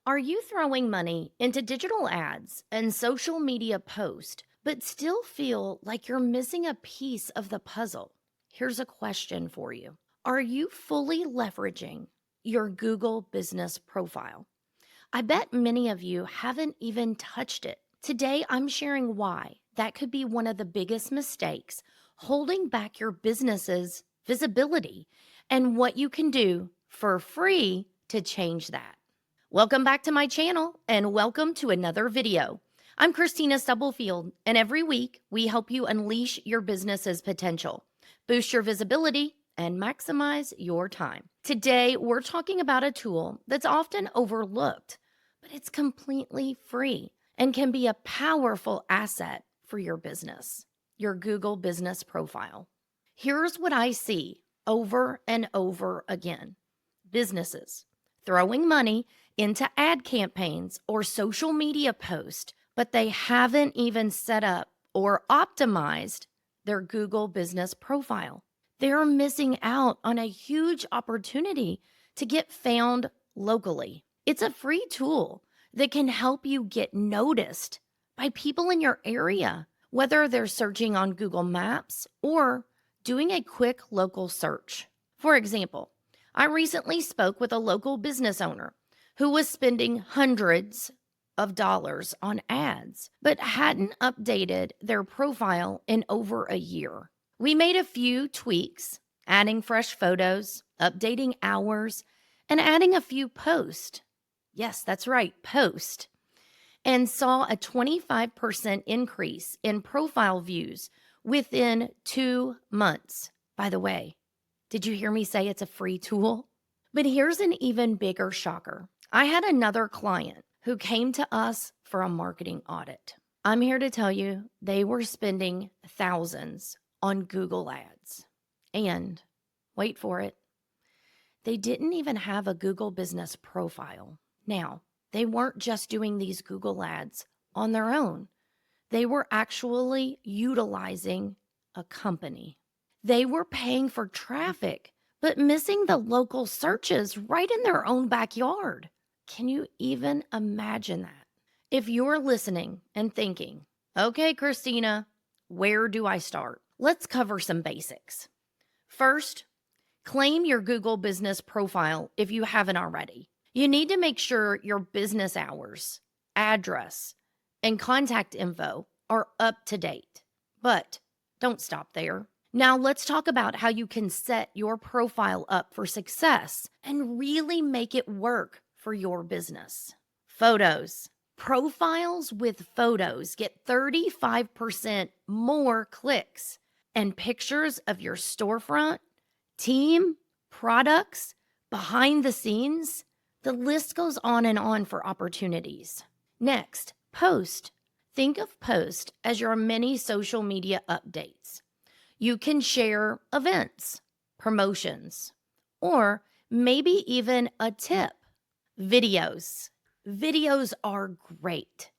Are you throwing money into digital ads and social media posts, but still feel like you're missing a piece of the puzzle? Here's a question for you. Are you fully leveraging your Google business profile? I bet many of you haven't even touched it. Today, I'm sharing why that could be one of the biggest mistakes holding back your business's visibility and what you can do for free to change that. Welcome back to my channel and welcome to another video. I'm Kristina Stubblefield, and every week we help you unleash your business's potential, boost your visibility, and maximize your time. Today, we're talking about a tool that's often overlooked, but it's completely free and can be a powerful asset for your business, your Google business profile. Here's what I see over and over again. Businesses throwing money into ad campaigns or social media posts, but they haven't even set up or optimized their Google business profile. They're missing out on a huge opportunity to get found locally. It's a free tool that can help you get noticed by people in your area, whether they're searching on Google Maps or doing a quick local search. For example, I recently spoke with a local business owner who was spending hundreds of dollars on ads, but hadn't updated their profile in over a year. We made a few tweaks, adding fresh photos, updating hours, and adding a few posts. Yes, that's right, post. And saw a 25% increase in profile views within 2 months. By the way, did you hear me say it's a free tool? But here's an even bigger shocker. I had another client who came to us for a marketing audit. I'm here to tell you they were spending thousands on Google ads. And wait for it, they didn't even have a Google business profile. Now, they weren't just doing these Google ads on their own. They were actually utilizing a company. They were paying for traffic, but missing the local searches right in their own backyard. Can you even imagine that? If you're listening and thinking, okay, Kristina, where do I start? Let's cover some basics. First, claim your Google business profile if you haven't already. You need to make sure your business hours, address, and contact info are up to date. But don't stop there. Now let's talk about how you can set your profile up for success and really make it work for your business. Photos. Profiles with photos get 35% more clicks, and pictures of your storefront, team, products, behind the scenes. The list goes on and on for opportunities. Next, post. Think of post as your mini social media updates. You can share events, promotions, or maybe even a tip. Videos. Videos are great,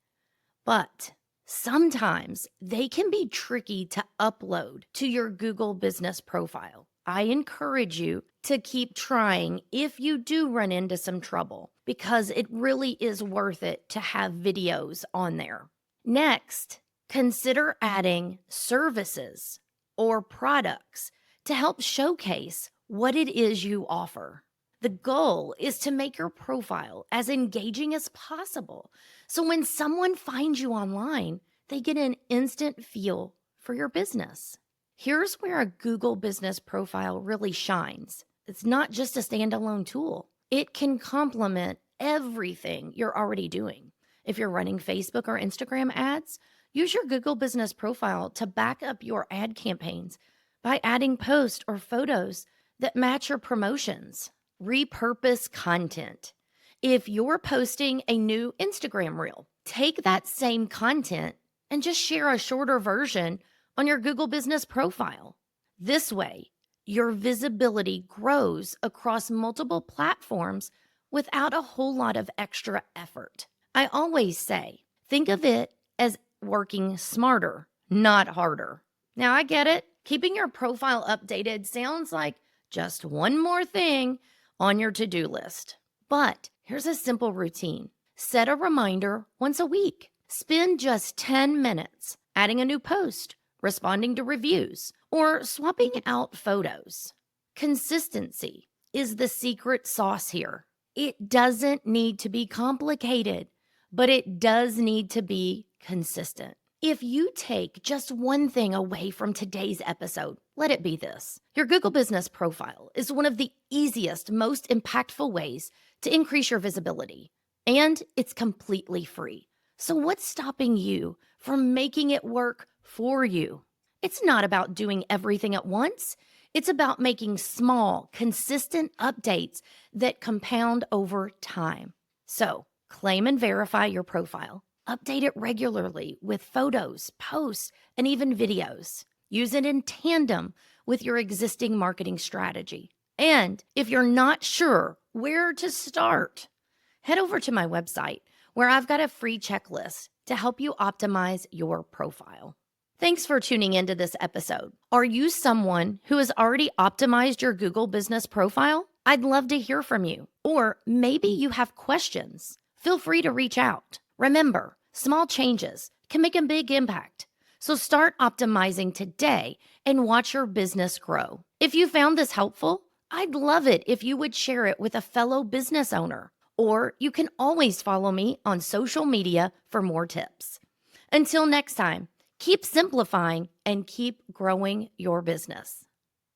but sometimes they can be tricky to upload to your Google business profile. I encourage you to keep trying if you do run into some trouble, because it really is worth it to have videos on there. Next, consider adding services or products to help showcase what it is you offer. The goal is to make your profile as engaging as possible, so when someone finds you online, they get an instant feel for your business. Here's where a Google business profile really shines. It's not just a standalone tool. It can complement everything you're already doing. If you're running Facebook or Instagram ads, use your Google business profile to back up your ad campaigns by adding posts or photos that match your promotions. Repurpose content. If you're posting a new Instagram reel, take that same content and just share a shorter version on your Google business profile. This way, your visibility grows across multiple platforms without a whole lot of extra effort. I always say, think of it as working smarter, not harder. Now, I get it. Keeping your profile updated sounds like just one more thing on your to-do list. But Here's a simple routine. Set a reminder once a week. Spend just 10 minutes adding a new post, responding to reviews, or swapping out photos. Consistency is the secret sauce here. It doesn't need to be complicated, but it does need to be consistent. If you take just one thing away from today's episode, let it be this. Your Google Business Profile is one of the easiest, most impactful ways to increase your visibility, and it's completely free. So what's stopping you from making it work for you? It's not about doing everything at once. It's about making small, consistent updates that compound over time. So claim and verify your profile. Update it regularly with photos, posts, and even videos. Use it in tandem with your existing marketing strategy. And if you're not sure where to start, head over to my website where I've got a free checklist to help you optimize your profile. Thanks for tuning into this episode. Are you someone who has already optimized your Google Business Profile? I'd love to hear from you. Or maybe you have questions. Feel free to reach out. Remember, small changes can make a big impact. So start optimizing today and watch your business grow. If you found this helpful, I'd love it if you would share it with a fellow business owner. Or you can always follow me on social media for more tips. Until next time, keep simplifying and keep growing your business.